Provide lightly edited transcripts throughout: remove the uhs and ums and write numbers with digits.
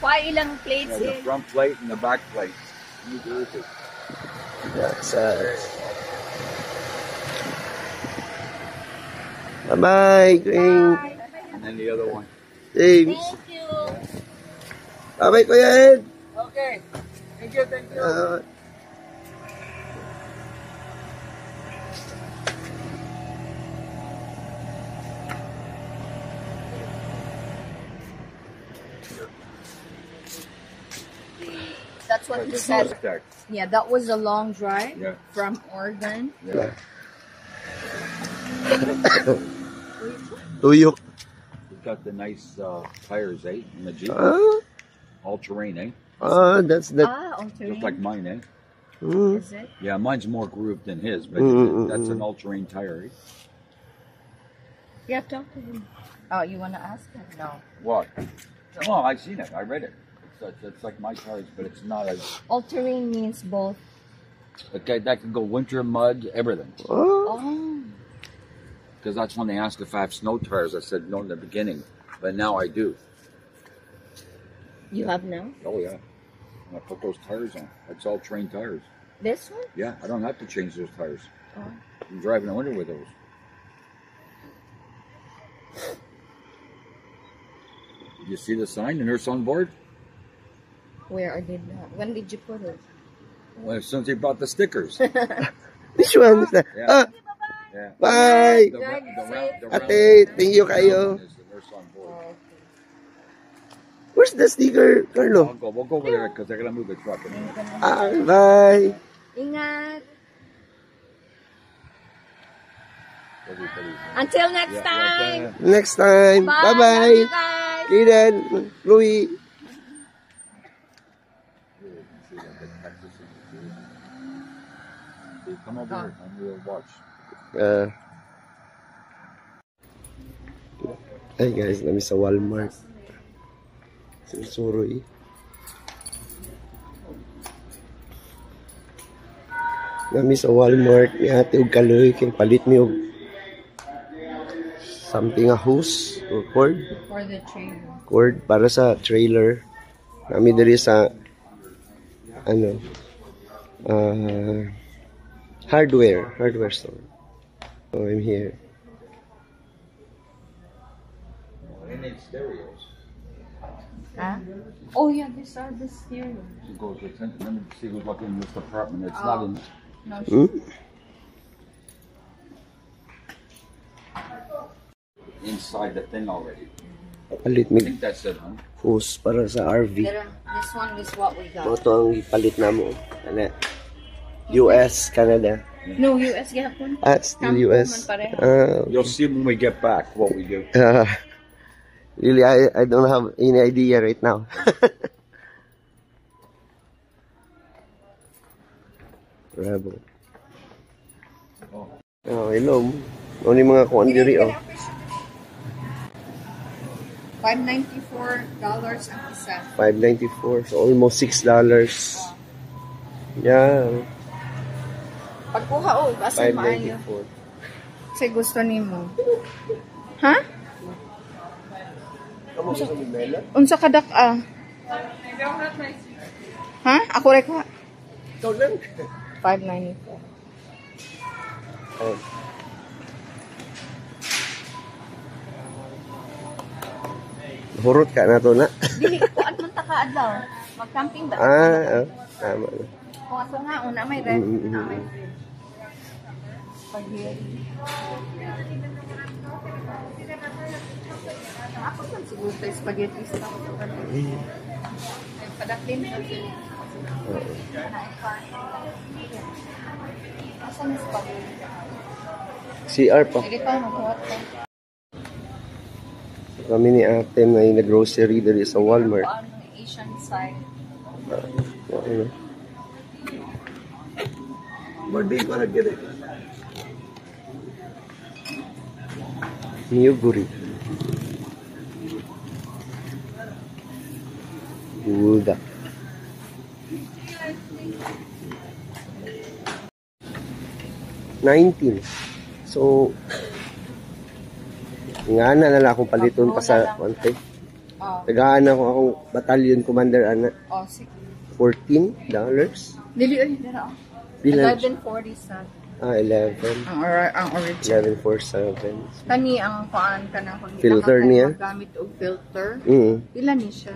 Ilang plates? The front plate and the back plate. New Jersey. That's bye-bye, Green. And then the other one. James. Thank you. Bye-bye, Kuya Ed. Okay. Thank you, thank you. That's what he said. Yeah, that was a long drive from Oregon. Yeah. Tuyok. We've got the nice tires, eh? In the Jeep. All terrain, eh? That's that. All-terrain. Just like mine, eh? Is it? Yeah, mine's more grooved than his, but that's an all-terrain tire, eh? Yeah, talk to him. Oh, you want to ask him? No. What? Oh, I've seen it. I read it. It's like my tires, but it's not as... All-terrain means both. Okay, that can go winter, mud, everything. Oh. Because that's when they asked if I have snow tires. I said no in the beginning, but now I do. You have now? Oh, yeah. And I put those tires on. That's all terrain tires. This one? Yeah, I don't have to change those tires. Oh. I'm driving the winter with those. You see the sign, the nurse on board? Where did that? When did you put it? Well, as soon as they bought the stickers. Which one is that? Yeah. Yeah. Bye. The Ate, thank you kayo. is the nurse on board. Where's the sticker, Carlo? We'll go over there because they're going to move the truck. Bye. Ingat. Until next time. Next time. Bye-bye. Kaden, Louie. Come over here and we'll watch. Hey guys, nami sa Walmart. Surusuroy. Nami sa Walmart ni ate og kaloy kay palit mi og something a hose or cord. For the trailer. Cord para sa trailer. Nami diri sa hardware store. So I'm here. They need stereos. Huh? Oh yeah, these are the stereo. She goes, let me see who's looking in this department. It's not in. No, Inside the thing already. Palit I mi think that's it, huh? hose para sa RV. this one is what we got. Ito ang ipalit namo. US, Canada. No, US gapon. Still US. You'll see when we get back what we do. Really, I don't have any idea right now. Bravo. Oh, hello. Ano yung mga kuwan diri, oh. $594 ang isa. $5.94, so almost $6. Yeah. Pagkuha kasi maayo. Kasi gusto nimo. Ha? Unsa ka dak-a? Ha? Ako rek ha? Ikaw lang. $594. Oh. Hurot ka na to na. Dili ko man ta ka adlaw. Mag-camping ba? Tama na. Kung aso nga una may red. Spaghetti. Ako man siguro tayo spaghetti sa padaklin sa sila. Asan yung spaghetti? CR pa. Sige pa, magkuhat ka. Kami ni ate na nag-grocery dali sa Walmart. Ano yung Asian side? What do you gonna get it? Niyoguri. Gulda. $19. So, nga na akong paliton pa sa konti. Tagaan ako akong battalion commander, ana. Oh, sige. $14. Dili, oy, dara. Bilang? 11.40 sa. 11. Ang original. 1147. Kani ang paan ka na kung Filter niya? Gamit og filter. Mm. Pila ni siya?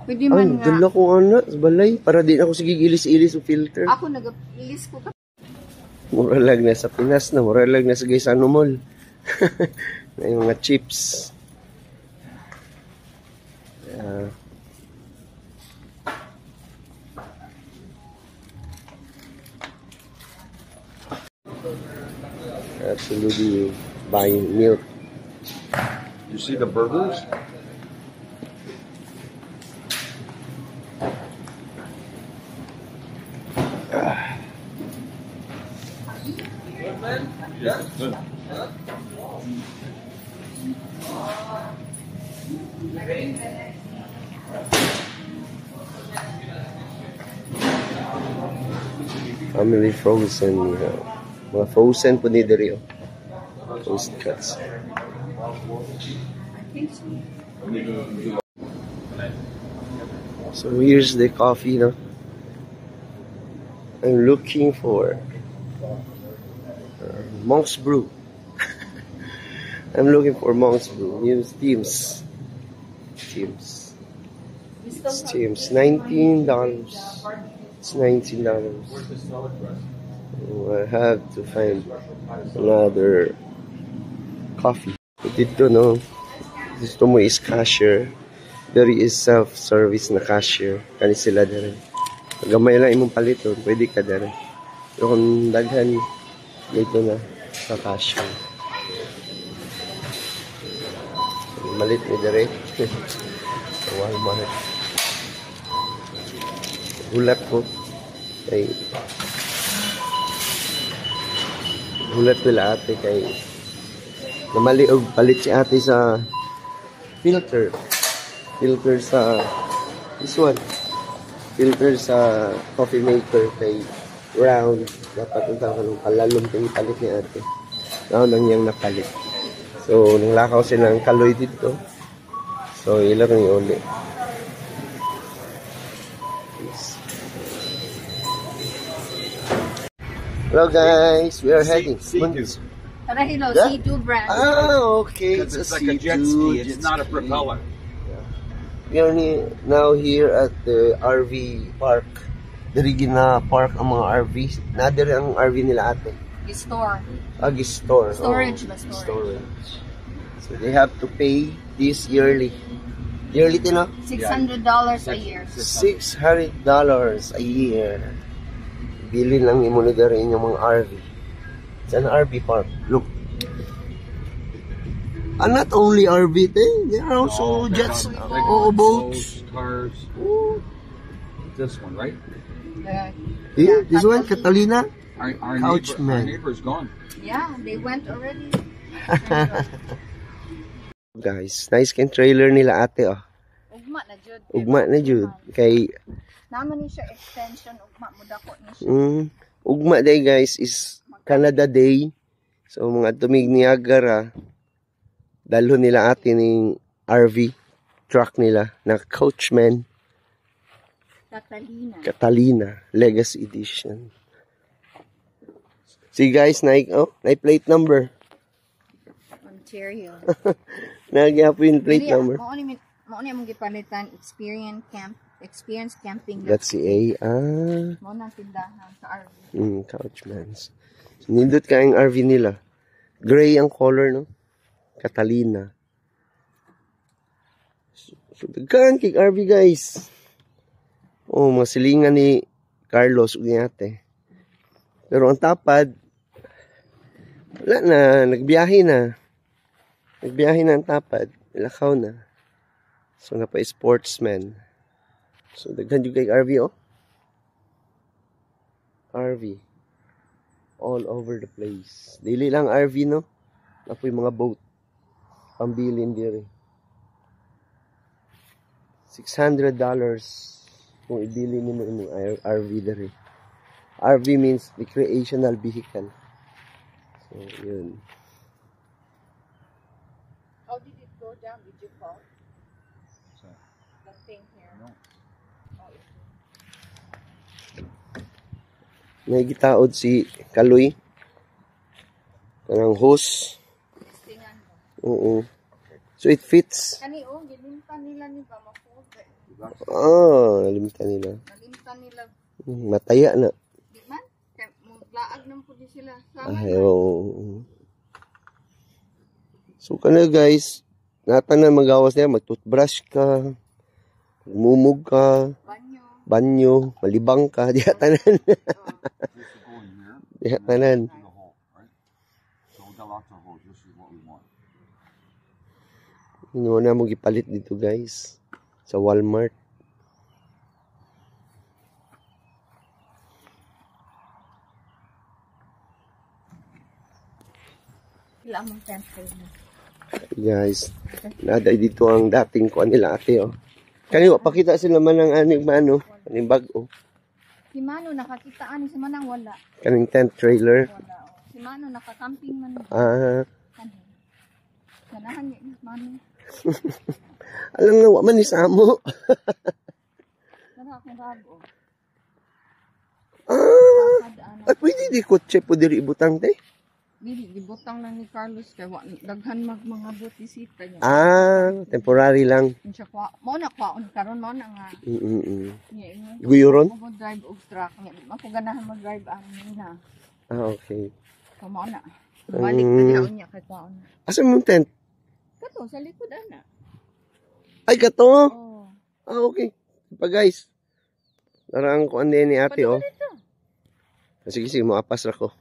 Pwede man nga. Dala ko ana, balay. Para di na ako sige ilis-ilis o filter. Ako nag-ilis ko ka. Mura lang na sa Pinas na. Mura lang na sa Gaisano Mall. Na yung mga chips. Absolutely buying milk. You see the burgers? Yeah, good. Family frozen. Mga frozen po ni Dario. Toast cuts. So here's the coffee, no? I'm looking for Monk's Brew. I'm looking for Monk's Brew. Use Teams. Teams. It's Teams. $19. It's $19. So I have to find another coffee. Dito, no? Gusto mo is cashier. There is self-service na cashier. Kani sila din. Gamay lang imong palito, pwede ka din. Pero kung daghan, dito na sa cashier. Malit ni dire. Sa Walmart. Hulat ko. Hulat pala ate kay namali og palit si ate sa filter sa this one, filter sa coffee maker kay round, dapat unta ka nung palalom kay palit ni ate now nang yang napalit. So nung lakaw sila ng kaloy dito, so ilang ni uli. Hello guys, we are heading. Tarahilo, Yeah? C2 brand. Okay. Because it's like a jet ski. It's not a propeller. We are now here at the RV park. Dari gina park ang mga RV. Nadiri ang RV nila ate. Store. Store. Storage ba? Storage. So they have to pay this yearly. Yearly tino? $600 a year. $600 a year. Bili lang imo ni dari inyong mga RV. It's an RV park. Look. And not only RV thing, there are also jets, boats, cars. This one, right? Yeah, this one, Catalina. Our Couchman. neighbor's gone. Yeah, they went already. Guys, nice kayong trailer nila ate, oh. Ugma na jud. Ugma na jud. Kay naman ni siya extension, ugma mo dako ni siya. Ugma day guys is Canada Day. So mga tumig Niagara, dalho nila ate ning RV truck nila na Couchman Catalina Legacy Edition. See guys, na plate number. Ontario. Nagyapo yung plate number. Mao ni mong gipalitan experience camping. That's the A. Mao nang tindahan sa RV. Couchmans. So, nindot ka yung RV nila. Gray ang color, no? Catalina. So daghan kay RV guys. Oh, mga silingan ni Carlos ug ni ate. Pero ang tapad wala na, nagbiyahe na. Nagbiyahe na ang tapad, ilakaw na. So na pa sportsman. So daghan jud kay RV, oh. RV all over the place. Dili lang RV, no? Apoy mga boat. Pambilin diri. $600 kung ibili nimo imong RV diri. RV means recreational vehicle. So, yun. How did it go down? Did you fall? thing here. No. May gitaod si Kaloy. Kanang hose. Testingan ko. Oo. So it fits. Kani gilimtan nila ni ba ma-fold. Nalimtan nila. Nalimtan nila. Mataya na. Di man? Kaya maglaag ng pudi sila. Ay, oo. So kana guys, nata na magawas niya, mag-toothbrush ka, magmumug ka, banyo, malibang ka, diha tanan. Diha tanan. Ino na mo gipalit dito guys sa Walmart. Wala mong temple na. Guys, naday dito ang dating kuan nila ate oh. Kaniwa pakita sila man ng aning aning bag-o. Si Mano nakakitaan si Manang wala. Kaning tent trailer. Wala. Si Mano nakakamping man. Ganahan niya ni Mano. Alam nga, wa man ni Samo. Wala akong bago. At pwede di kotse po diri ibutang te? Dili, gibutang lang ni Carlos kay daghan mga butisita niya. Temporary lang. Siya mo na kwaon karon mo na nga. Guyuron? Mo drive og truck niya. Ako ganahan mag-drive amin na. Okay. Kamo na. Balik na diha niya kay kwaon. Asa mo tent? Kato sa likod ana. Ay kato. Oh. Okay. Pa guys. Narang ko ande ni ate oh. Sige sige mo apas ra ko.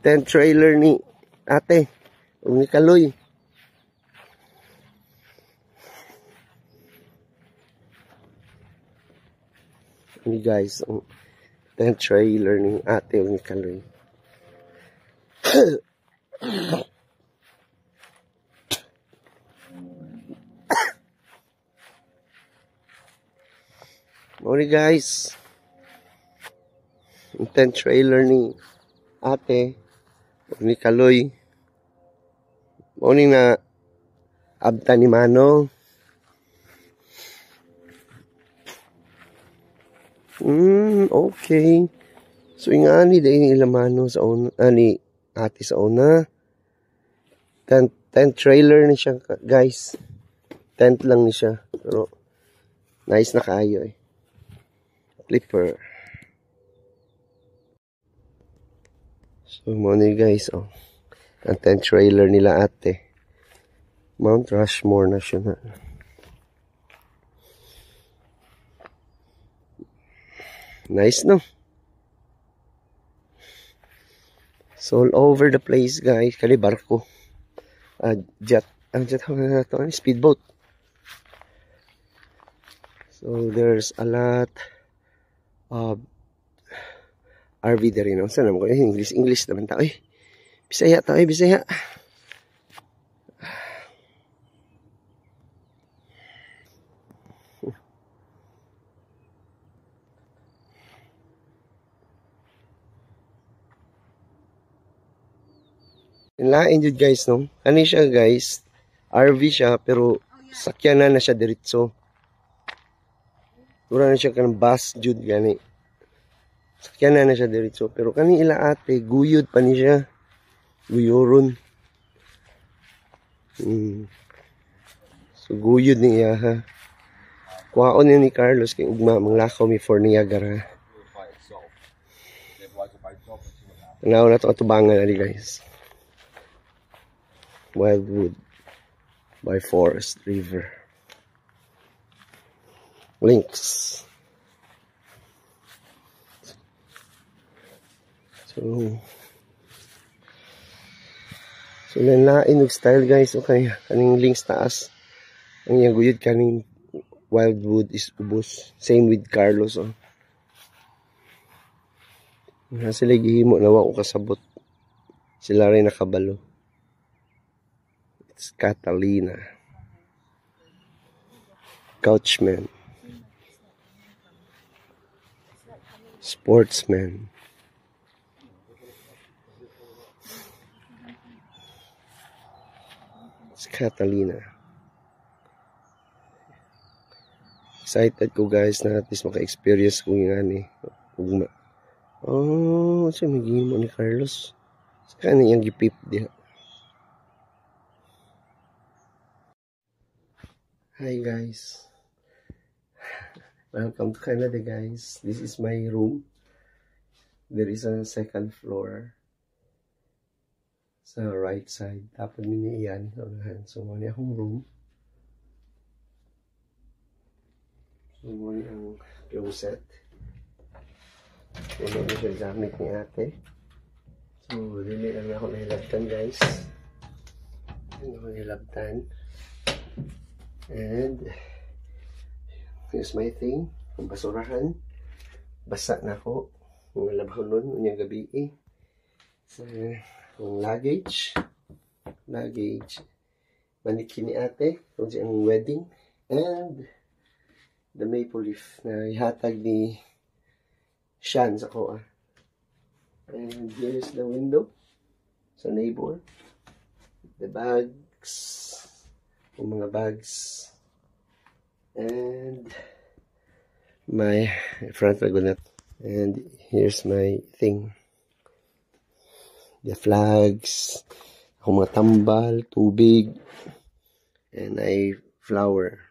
Tent trailer ni ate. Ni Kaloy. Ni guys, tent trailer ni ate ni Kaloy. Morning guys. Tent trailer ni ate ni Kaloy. Morning na abta ni Mano. Okay. So ingani dahil nila Mano sa una, ni ate sa una. Tent trailer ni siya guys. Tent lang ni siya. Pero nice na kaayo eh. Clipper. So, morning guys, oh. Ang tent trailer nila ate. Mount Rushmore National. Nice, no? So, all over the place, guys. Kali barko. Jet. Speedboat. So, there's a lot of RV na rin. Saan naman ko? English naman tao. Bisaya tao. Bisaya. Lain yun guys, no? Ano siya guys? RV siya, pero sakyanan na siya diretso. Mura na siya kanang bus, jud gani. Sakyanan na siya diretso. Pero kani ila ate, guyod pa ni siya. Guyoron. So, guyod ni iya, ha? Kuhaon ni Carlos, kay ugma, manglakaw mi for Niagara. Tanaw na ito atubangan ali guys. Wildwood by Forest River. Links. So lain og style guys, okay. Kaning links taas. Ang iyang guyod kaning Wildwood is ubos. Same with Carlos, oh. Nga sila gihimo na wa ko kasabot. Sila rin nakabalo. It's Catalina. Couchman. Sportsman. Si Catalina. Excited ko guys na at least maka-experience ko yung ani. Oh, siya magiging mo ni Carlos. Saka na yung gipip diha. Hi guys. Welcome to Canada guys. This is my room. There is a second floor. Sa right side. Tapos mini iyan. So, muna akong room. So, muna ang closet. Muna siya gamit ni ate. So, dili lang ako nahilabtan guys. Hindi ako nahilabtan. And here's my thing. Ang basurahan. Basa na ako. Ang labahon nun. Unyang gabi eh. So, ang luggage. Manikin ni ate. Kung siyang wedding. And the maple leaf na ihatag ni Shan sa ko. And here's the window. Sa neighbor. The bags. Yung mga bags. And my front ragonet. And here's my thing. The flags. Ako mga tambal, tubig. And I flower.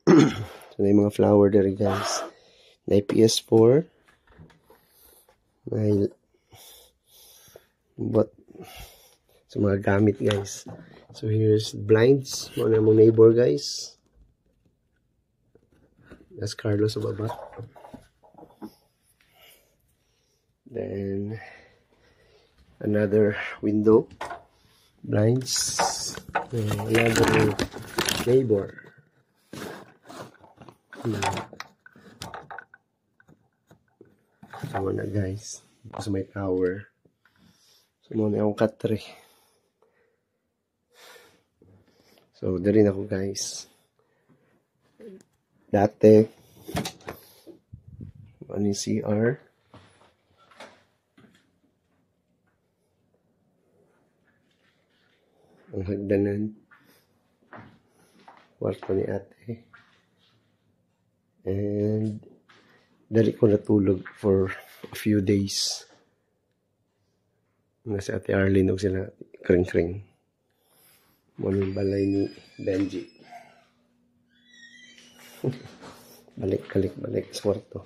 So na yung mga flower there guys. Na PS4. Na but so mga gamit guys. So here's blinds. Mga mong neighbor guys. That's Carlos sa baba. Then another window. Blinds. Another neighbor. Tama na guys. So may tower. So muna akong katre. So dari na ako guys. Dati ano yung CR. Ang hagdanan. Kwarto ni ate. And dali ko natulog for a few days. Nasa ate Arlene og sila kring-kring. Maming balay ni Benji. Balik sa kwarto.